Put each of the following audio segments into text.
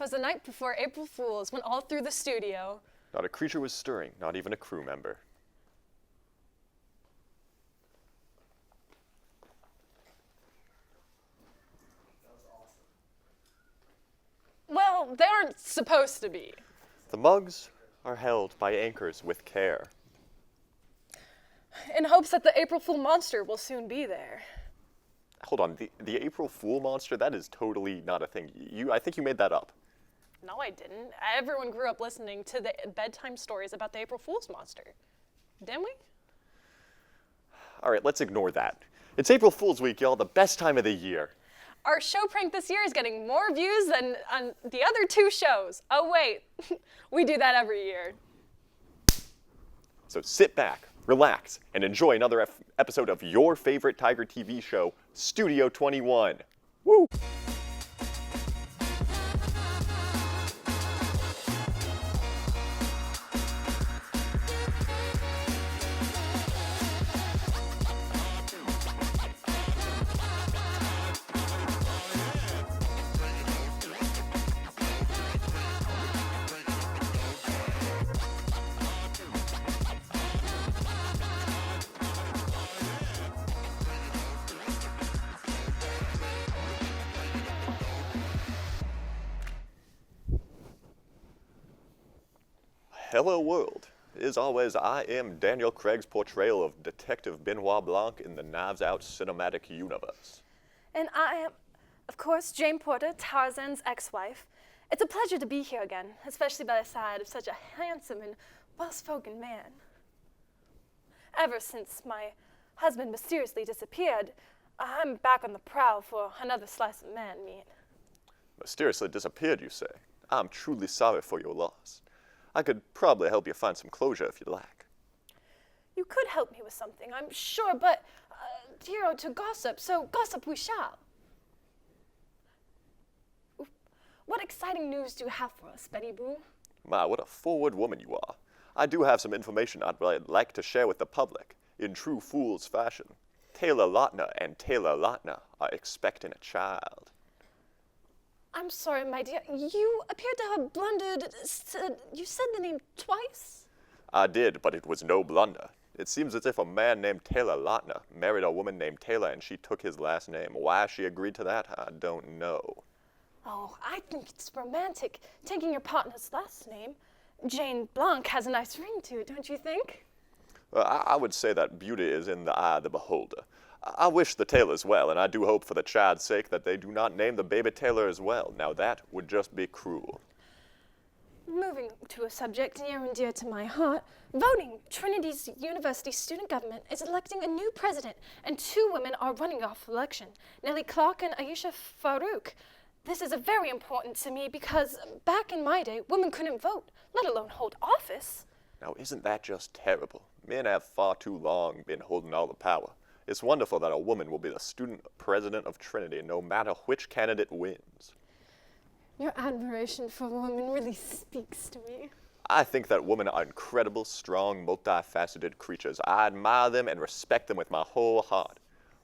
'Twas the night before April Fools went all through the studio. Not a creature was stirring, not even a crew member. Well, they aren't supposed to be. The mugs are held by anchors with care. In hopes that the April Fool monster will soon be there. Hold on, the April Fool monster, that is totally not a thing. I think you made that up. No, I didn't. Everyone grew up listening to the bedtime stories about the April Fool's monster. Didn't we? All right, let's ignore that. It's April Fool's week, y'all, the best time of the year. Our show prank this year is getting more views than on the other two shows. Oh, wait. We do that every year. So sit back, relax, and enjoy another episode of your favorite Tiger TV show, Studio 21. Woo! Hello world. As always, I am Daniel Craig's portrayal of Detective Benoit Blanc in the Knives Out cinematic universe. And I am, of course, Jane Porter, Tarzan's ex-wife. It's a pleasure to be here again, especially by the side of such a handsome and well-spoken man. Ever since my husband mysteriously disappeared, I'm back on the prowl for another slice of man meat. Mysteriously disappeared, you say? I'm truly sorry for your loss. I could probably help you find some closure if you'd like. You could help me with something, I'm sure, but dear to gossip, so gossip we shall. What exciting news do you have for us, Betty Boo? My, what a forward woman you are. I do have some information I'd like to share with the public, in true fool's fashion. Taylor Lautner and Taylor Lautner are expecting a child. I'm sorry, my dear. You appear to have blundered. You said the name twice? I did, but it was no blunder. It seems as if a man named Taylor Lautner married a woman named Taylor and she took his last name. Why she agreed to that, I don't know. Oh, I think it's romantic, taking your partner's last name. Jane Blanc has a nice ring to it, don't you think? I would say that beauty is in the eye of the beholder. I wish the Taylors well, and I do hope for the child's sake that they do not name the baby Taylor as well. Now that would just be cruel. Moving to a subject near and dear to my heart, voting. Trinity's University student government is electing a new president, and 2 women are running off election, Nellie Clark and Aisha Farouk. This is very important to me because back in my day, women couldn't vote, let alone hold office. Now isn't that just terrible? Men have far too long been holding all the power. It's wonderful that a woman will be the student president of Trinity, no matter which candidate wins. Your admiration for women really speaks to me. I think that women are incredible, strong, multifaceted creatures. I admire them and respect them with my whole heart.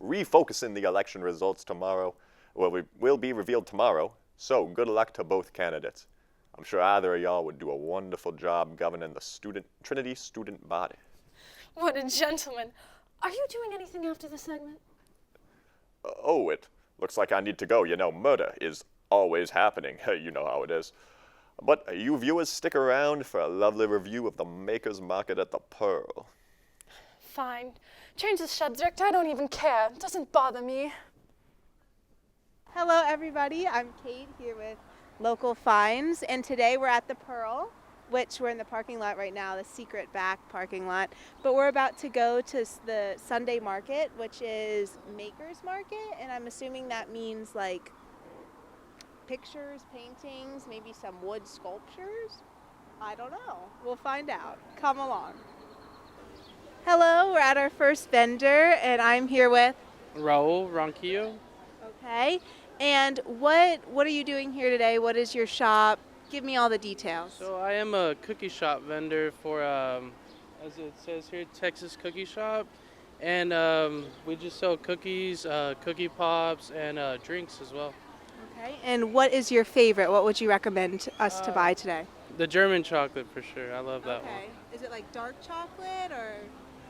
Refocusing the election results tomorrow, will be revealed tomorrow, so good luck to both candidates. I'm sure either of y'all would do a wonderful job governing the Trinity student body. What a gentleman. Are you doing anything after the segment? Oh, it looks like I need to go. You know, murder is always happening. You know how it is. But you viewers stick around for a lovely review of the Maker's Market at the Pearl. Fine. Change the subject. I don't even care. It doesn't bother me. Hello, everybody. I'm Kate here with Local Finds, and today we're at the Pearl, which we're in the parking lot right now, the secret back parking lot. But we're about to go to the Sunday market, which is Maker's Market, and I'm assuming that means like pictures, paintings, maybe some wood sculptures. I don't know. We'll find out. Come along. Hello, we're at our first vendor, and I'm here with Raul Ronquillo. Okay. And what are you doing here today? What is your shop? Give me all the details. So I am a cookie shop vendor for, as it says here, Texas Cookie Shop. And we just sell cookies, cookie pops, and drinks as well. Okay. And what is your favorite? What would you recommend us to buy today? The German chocolate for sure. I love that one. Okay. Is it like dark chocolate or?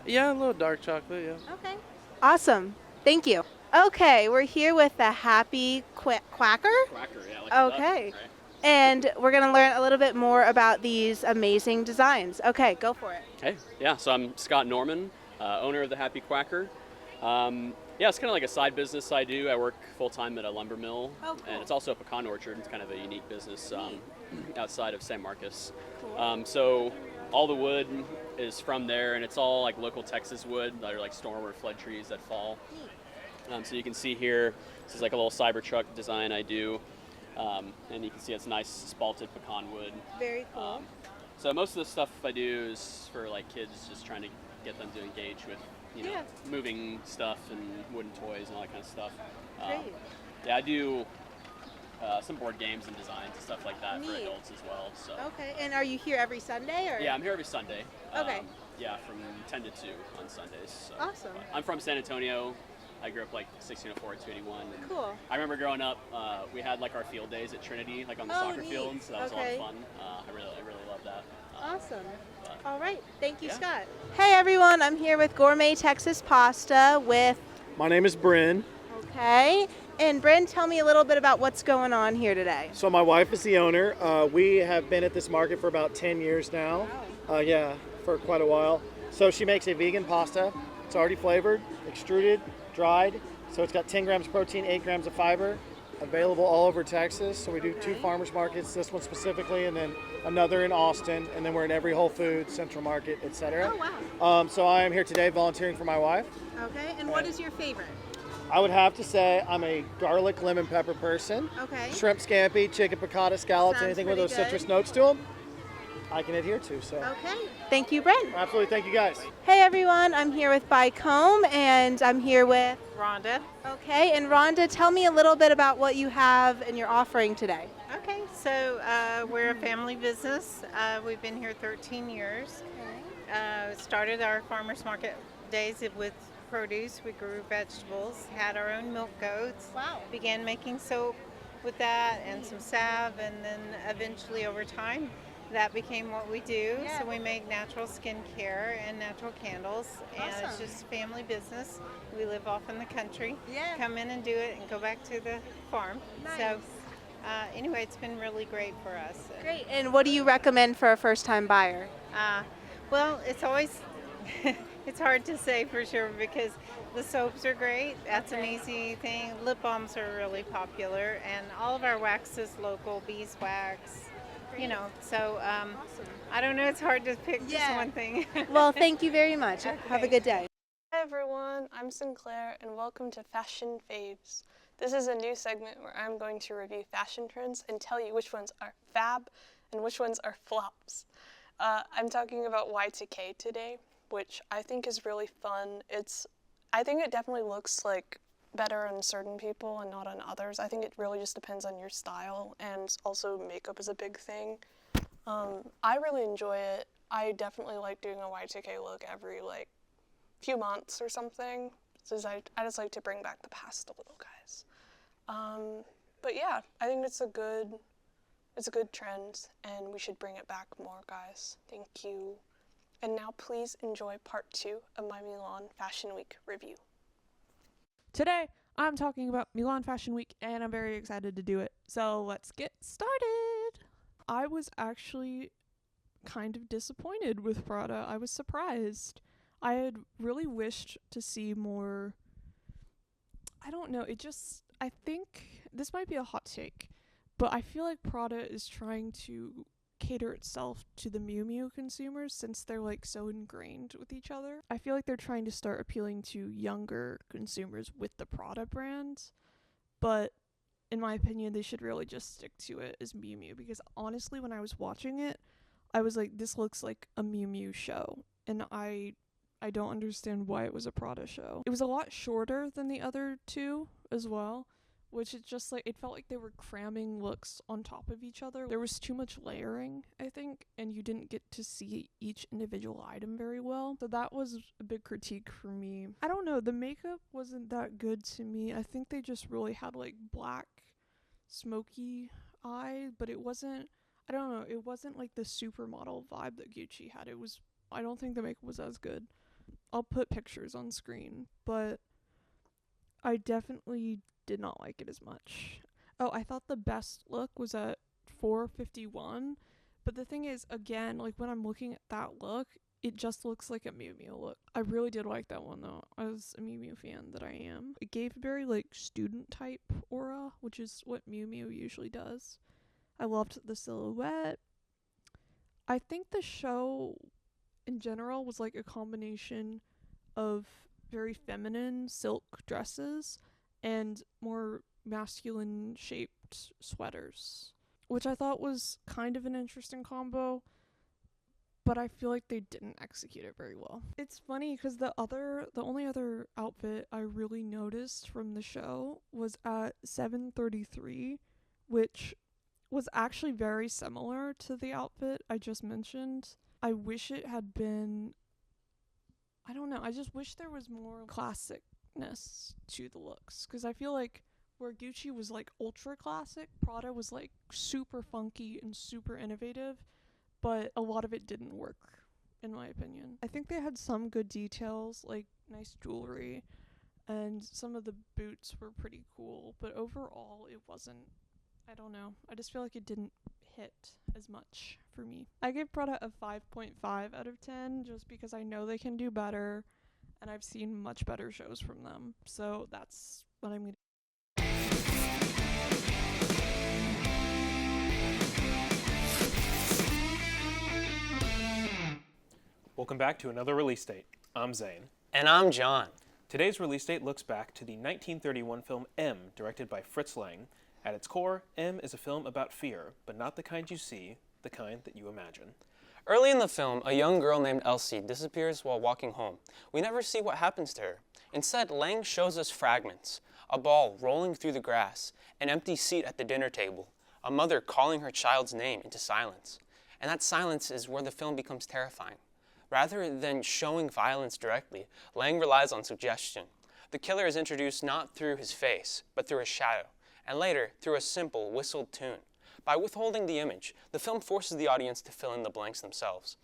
Yeah, a little dark chocolate, yeah. Okay. Awesome. Thank you. Okay, we're here with the Happy Quacker. Quacker, yeah, like a duck, Okay. right? And we're going to learn a little bit more about these amazing designs. Okay, go for it. Hey, yeah, so I'm Scott Norman, owner of the Happy Quacker. Yeah, it's kind of like a side business I do. I work full-time at a lumber mill, Oh, cool. and it's also a pecan orchard. It's kind of a unique business outside of San Marcos. Cool. So all the wood is from there, and it's all like local Texas wood that are like storm or flood trees that fall. So you can see here, this is like a little Cybertruck design I do. And you can see it's nice spalted pecan wood. Very cool. So most of the stuff I do is for like kids, just trying to get them to engage with, Yeah. moving stuff and wooden toys and all that kind of stuff. Great. Yeah, I do some board games and designs and stuff like that for Neat. adults as well. So Okay, and are you here every Sunday or? yeah, I'm here every Sunday. Okay. Yeah, from 10 to 2 on Sundays. So. Awesome. I'm from San Antonio. I grew up like 1604 281. And Cool. I remember growing up, we had like our field days at Trinity, like on the Oh, soccer neat. field, so that was Okay. a lot of fun. I really love that. Awesome. but- All right. Thank you, Yeah. Scott. Hey, everyone. I'm here with Gourmet Texas Pasta with, My name is Bryn. okay. And Bryn, tell me a little bit about what's going on here today. So my wife is the owner. We have been at this market for about 10 years now. Yeah, for quite a while. So she makes a vegan pasta. It's already flavored, extruded, dried. So it's got 10 grams of protein, 8 grams of fiber. Available all over Texas. So we do two Okay. farmers markets, this one specifically, and then another in Austin. And then we're in every Whole Foods, Central Market, etc. Oh, wow. So I am here today volunteering for my wife. Okay. And what is your favorite? I would have to say I'm a garlic lemon pepper person. Okay. Shrimp scampi, chicken piccata, scallops, Sounds anything with pretty those good. citrus notes to them, I can adhere to. So Okay. Thank you, Bryn. absolutely, thank you guys. Hey, everyone. I'm here with Bicomb, and I'm here with Rhonda. Okay, and Rhonda, tell me a little bit about what you have in your offering today. Okay, so we're a family business. We've been here 13 years. Started our farmers market days with produce. We grew vegetables, had our own milk goats. Wow. Began making soap with that and some salve, and then eventually over time that became what we do. Yeah. So we make natural skincare and natural candles, and it's Awesome. just family business. We live off in the country. Yeah. Come in and do it and go back to the farm. Nice. So anyway, it's been really great for us. Great. And what do you recommend for a first-time buyer? Well, it's always it's hard to say for sure because the soaps are great. That's an easy thing. Lip balms are really popular, and all of our wax is local, beeswax. You know, so I don't know. It's hard to pick just Yeah. one thing. Well, thank you very much. Have a good day. Hi everyone, I'm Sinclair and welcome to Fashion Faves. This is a new segment where I'm going to review fashion trends and tell you which ones are fab and which ones are flops. I'm talking about Y2K today, which I think is really fun. I think it definitely looks like better on certain people and not on others. I think it really just depends on your style, and also makeup is a big thing. I really enjoy it. I definitely like doing a Y2K look every few months or something, because I just like to bring back the past a little, guys. But yeah, I think it's a good trend, and we should bring it back more, guys. Thank you. And now please enjoy part 2 of my Milan Fashion Week review. Today, I'm talking about Milan Fashion Week, and I'm very excited to do it. So let's get started. I was actually kind of disappointed with Prada. I was surprised. I had really wished to see more. I don't know. I think this might be a hot take, but I feel like Prada is trying to cater itself to the Miu Miu consumers since they're so ingrained with each other. I feel like they're trying to start appealing to younger consumers with the Prada brand, but in my opinion, they should really just stick to it as Miu Miu, because honestly, when I was watching it, I was like, this looks like a Miu Miu show, and I don't understand why it was a Prada show. It was a lot shorter than the other two as well, which it just it felt like they were cramming looks on top of each other. There was too much layering, I think, and you didn't get to see each individual item very well. So that was a big critique for me. I don't know, the makeup wasn't that good to me. I think they just really had black smoky eye, but it wasn't, I don't know, it wasn't like the supermodel vibe that Gucci had. I don't think the makeup was as good. I'll put pictures on screen, but I definitely did not like it as much. Oh, I thought the best look was at 451, but the thing is, again, like when I'm looking at that look, it just looks like a Miu Miu look. I really did like that one though. I was a Miu Miu fan that I am. It gave very like student type aura, which is what Miu Miu usually does. I loved the silhouette. I think the show in general was like a combination of very feminine silk dresses and more masculine shaped sweaters, which I thought was kind of an interesting combo, but I feel like they didn't execute it very well. It's funny because the only other outfit I really noticed from the show was at 7:33, which was actually very similar to the outfit I just mentioned. I wish it had been, I don't know, I just wish there was more classicness to the looks, because I feel like where Gucci was like ultra classic, Prada was like super funky and super innovative, but a lot of it didn't work, in my opinion. I think they had some good details, like nice jewelry, and some of the boots were pretty cool, but overall it wasn't, I don't know, I just feel like it didn't hit as much for me. I give Prada a 5.5 out of 10 just because I know they can do better, and I've seen much better shows from them, so that's what I'm gonna. Welcome back to another release date. I'm Zane. And I'm John. Today's release date looks back to the 1931 film M, directed by Fritz Lang. At its core, M is a film about fear, but not the kind you see, the kind that you imagine. Early in the film, a young girl named Elsie disappears while walking home. We never see what happens to her. Instead, Lang shows us fragments: a ball rolling through the grass, an empty seat at the dinner table, a mother calling her child's name into silence. And that silence is where the film becomes terrifying. Rather than showing violence directly, Lang relies on suggestion. The killer is introduced not through his face, but through his shadow, and later through a simple whistled tune. By withholding the image, the film forces the audience to fill in the blanks themselves.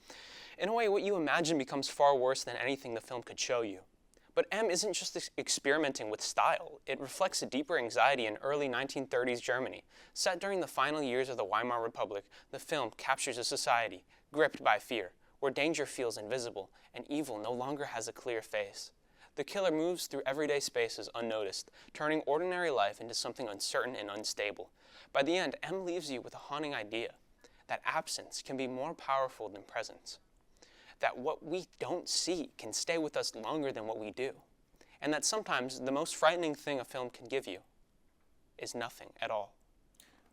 In a way, what you imagine becomes far worse than anything the film could show you. But M isn't just experimenting with style. It reflects a deeper anxiety in early 1930s Germany. Set during the final years of the Weimar Republic, the film captures a society gripped by fear, where danger feels invisible and evil no longer has a clear face. The killer moves through everyday spaces unnoticed, turning ordinary life into something uncertain and unstable. By the end, M leaves you with a haunting idea that absence can be more powerful than presence, that what we don't see can stay with us longer than what we do, and that sometimes the most frightening thing a film can give you is nothing at all.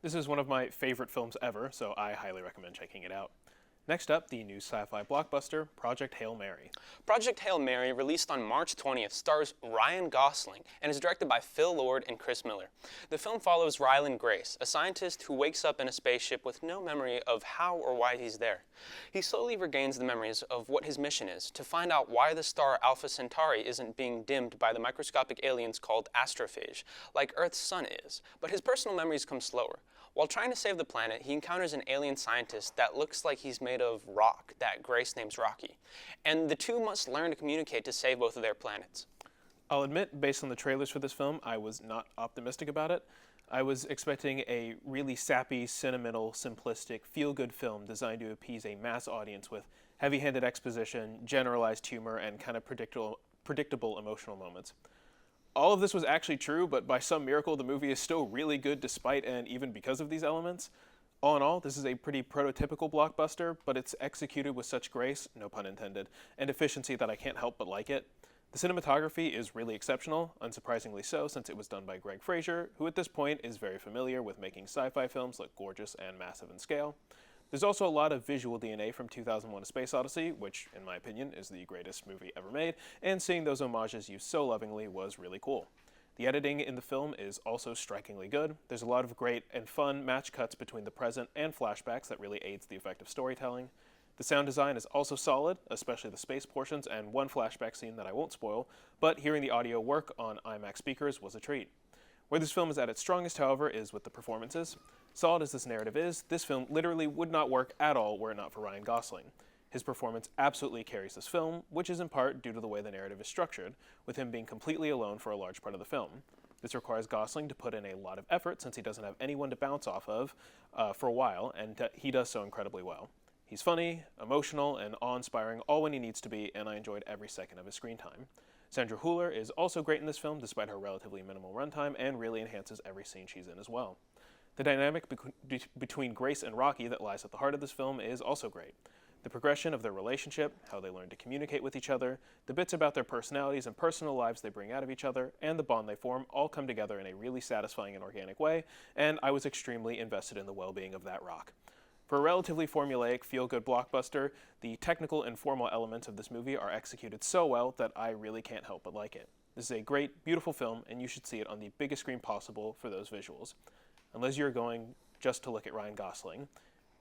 This is one of my favorite films ever, so I highly recommend checking it out. Next up, the new sci-fi blockbuster, Project Hail Mary. Project Hail Mary, released on March 20th, stars Ryan Gosling and is directed by Phil Lord and Chris Miller. The film follows Ryland Grace, a scientist who wakes up in a spaceship with no memory of how or why he's there. He slowly regains the memories of what his mission is, to find out why the star Alpha Centauri isn't being dimmed by the microscopic aliens called astrophage, like Earth's sun is, but his personal memories come slower. While trying to save the planet, he encounters an alien scientist that looks like he's made of rock that Grace names Rocky, and the two must learn to communicate to save both of their planets. I'll admit, based on the trailers for this film, I was not optimistic about it. I was expecting a really sappy, sentimental, simplistic, feel-good film designed to appease a mass audience with heavy-handed exposition, generalized humor, and kind of predictable emotional moments. All of this was actually true, but by some miracle, the movie is still really good despite and even because of these elements. All in all, this is a pretty prototypical blockbuster, but it's executed with such grace, no pun intended, and efficiency that I can't help but like it. The cinematography is really exceptional, unsurprisingly so, since it was done by Greg Fraser, who at this point is very familiar with making sci-fi films look gorgeous and massive in scale. There's also a lot of visual DNA from 2001: A Space Odyssey, which, in my opinion, is the greatest movie ever made, and seeing those homages used so lovingly was really cool. The editing in the film is also strikingly good. There's a lot of great and fun match cuts between the present and flashbacks that really aids the effective storytelling. The sound design is also solid, especially the space portions and one flashback scene that I won't spoil, but hearing the audio work on IMAX speakers was a treat. Where this film is at its strongest, however, is with the performances. Solid as this narrative is, this film literally would not work at all were it not for Ryan Gosling. His performance absolutely carries this film, which is in part due to the way the narrative is structured, with him being completely alone for a large part of the film. This requires Gosling to put in a lot of effort since he doesn't have anyone to bounce off of for a while, and he does so incredibly well. He's funny, emotional, and awe-inspiring all when he needs to be, and I enjoyed every second of his screen time. Sandra Hüller is also great in this film despite her relatively minimal runtime and really enhances every scene she's in as well. The dynamic between Grace and Rocky that lies at the heart of this film is also great. The progression of their relationship, how they learn to communicate with each other, the bits about their personalities and personal lives they bring out of each other, and the bond they form all come together in a really satisfying and organic way, and I was extremely invested in the well-being of that rock. For a relatively formulaic, feel-good blockbuster, the technical and formal elements of this movie are executed so well that I really can't help but like it. This is a great, beautiful film, and you should see it on the biggest screen possible for those visuals. Unless you're going just to look at Ryan Gosling,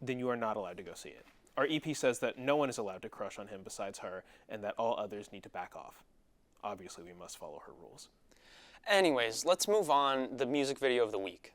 then you are not allowed to go see it. Our EP says that no one is allowed to crush on him besides her, and that all others need to back off. Obviously, we must follow her rules. Anyways, let's move on. The music video of the week.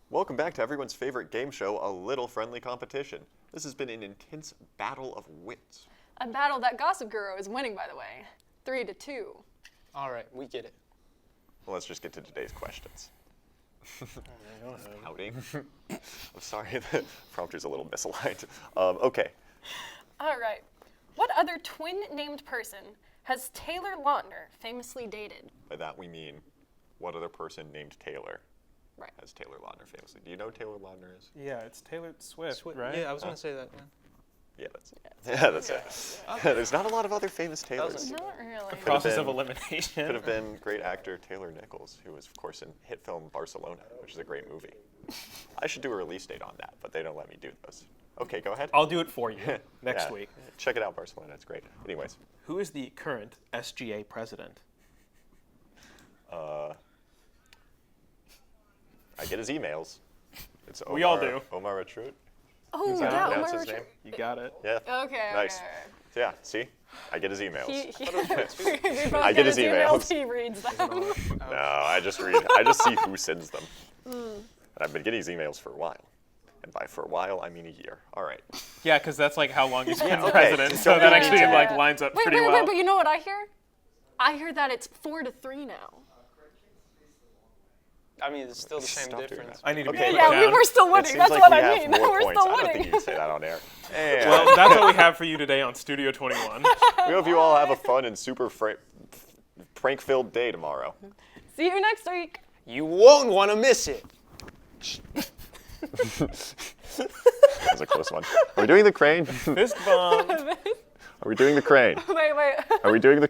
Welcome back to everyone's favorite game show, A Little Friendly Competition. This has been an intense battle of wits. A battle that Gossip Guru is winning, by the way. 3-2. All right, we get it. Well, let's just get to today's questions. Outing. I'm sorry, the prompter's a little misaligned. Okay. All right. What other twin-named person has Taylor Lautner famously dated? By that we mean, what other person named Taylor Right. has Taylor Lautner famously? Do you know who Taylor Lautner is? Yeah, it's Taylor Swift, right? Yeah, I was gonna say that. Yeah, that's it. Yeah, that's it. There's not a lot of other famous Taylors. Not really. Process of been- elimination. Could have been great actor Taylor Nichols, who was, of course, in hit film Barcelona, which is a great movie. I should do a release date on that, but they don't let me do those. Okay, go ahead. I'll do it for you next Yeah, week. Check it out, Barcelona. It's great. Anyways, Who is the current SGA president? I get his emails. It's Omar, We all do. Omar Atrout. Oh, Is that how yeah, you pronounce Omar his name? Richard. You got it. Yeah. Okay, Nice. okay. Yeah, see? I get his emails. We I get his emails. He reads them. No, I just see who sends them. And I've been getting his emails for a while. And by for a while, I mean a year. All right. Yeah, because that's like how long he's been okay. president. Just So don't that be actually mean to like me. lines up Wait, pretty wait, well. wait, but you know what I hear? I hear that it's 4-3 now. I mean, it's still the same Stop doing difference. that. I need to be Okay, put Yeah, down. we were still It winning. seems That's like what we I have mean. more We're points. still I don't think winning. you can say that on air. And Well, that's what we have for you today on Studio 21. we hope you all have a fun and super prank-filled day tomorrow. See you next week. You won't want to miss it. That was a close one. Are we doing the crane? Fist bump. Are we doing the crane? Wait, wait. Are we doing the